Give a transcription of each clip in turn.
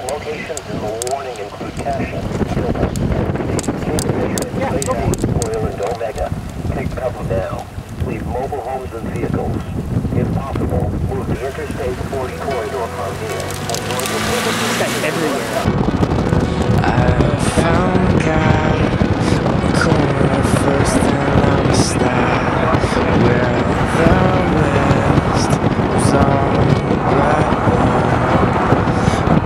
Locations in the warning include Cassia, Oil, and Omega. Take cover now. Leave mobile homes and vehicles. If possible, move the Interstate 40 corridor from here. I found God on the corner first and I'm a star where the west was all black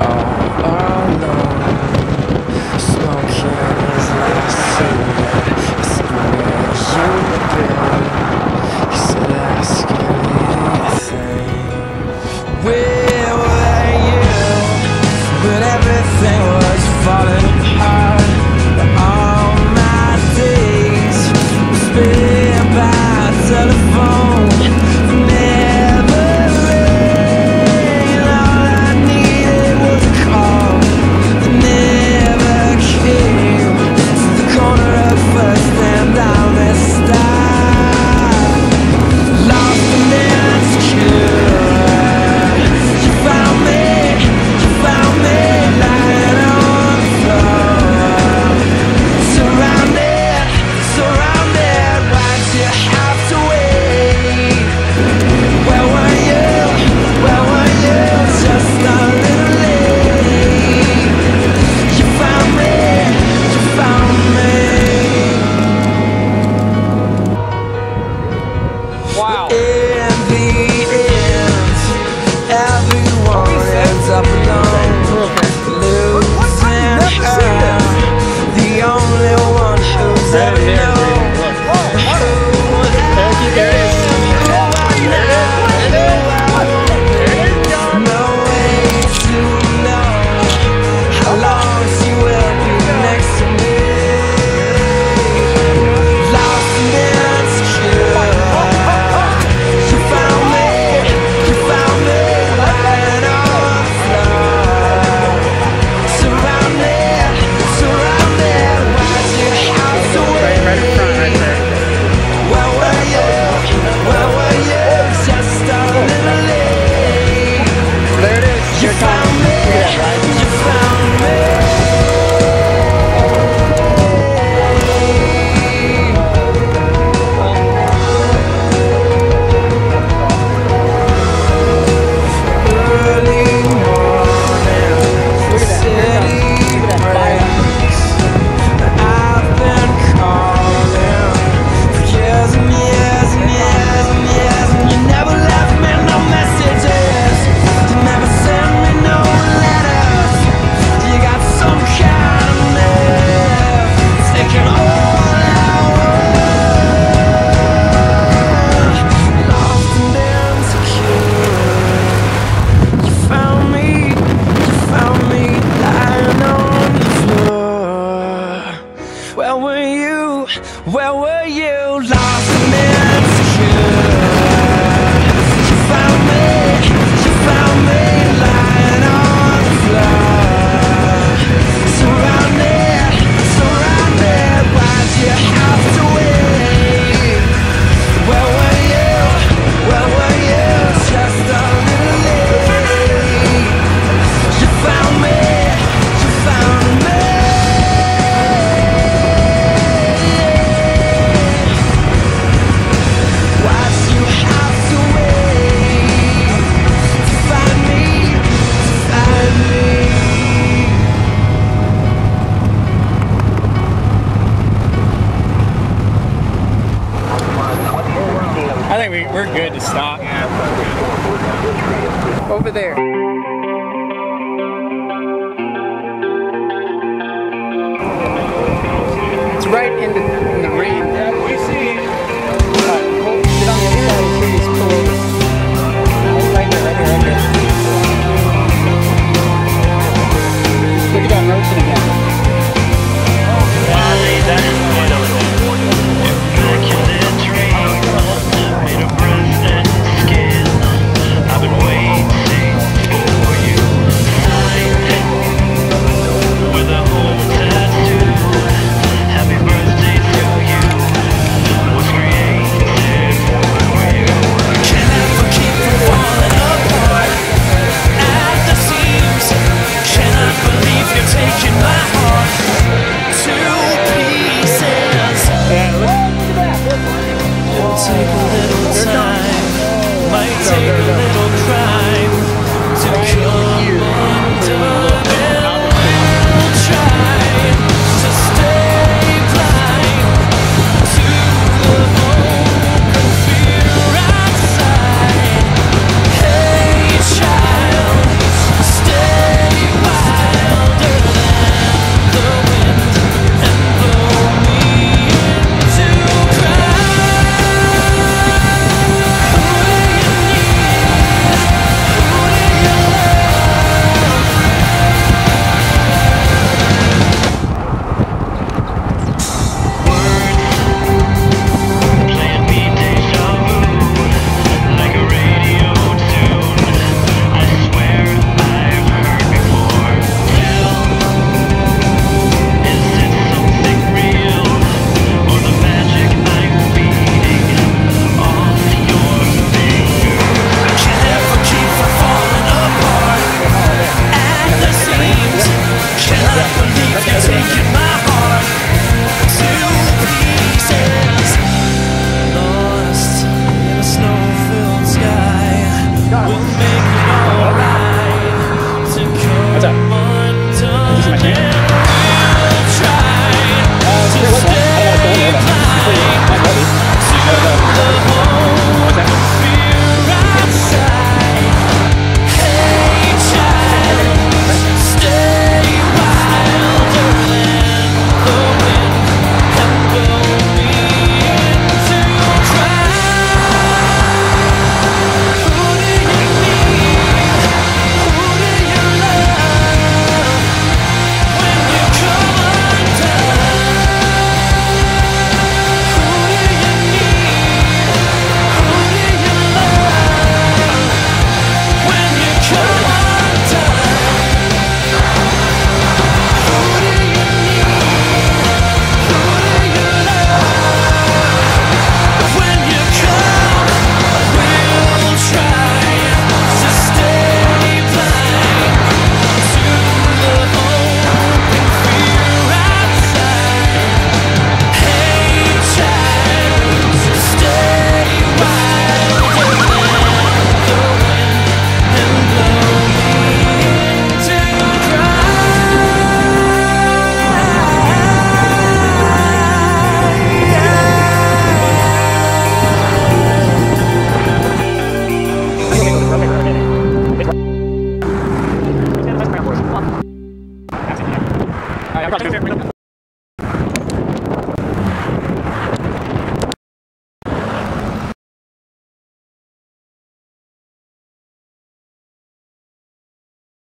all alone, smoking his last cigarette. I said, where you been? He said, ask anything. Where were you when everything was falling apart? All my days were spent by telephone. Never rain. All I needed was a call that never came. To the corner of First and down the stop, lost and insecure. You found me lying on the floor, surrounded, why'd you have to wait? Where were you, just a little late? You found me. Wow. In the end, everyone ends up alone, losing her, the only one who's ever known. No way to know how long she will be next to me. Lost and insecure. You found me lying on the floor, surrounded, why'd you have to wait? Where were you, just a little late? There it is. You found me. Early morning, city breaks. I've been calling for years and years and years and years, and you never left me no messages. You never sent me no letters. You got some kind of nerve taking all I want. Lost and insecure. You found me lying on the floor. Where were you, lost and insecure? You found me lying on the floor, surrounded, why'd you have to wait? Where were you, just a little late? You found me. Why'd you have to wait to find me? I think we're good to stop. Over there. It's right in the rain. Yeah, we see it. We'll get on the other side and see these pull over. Right here. Look at that motion again. I've been waiting again.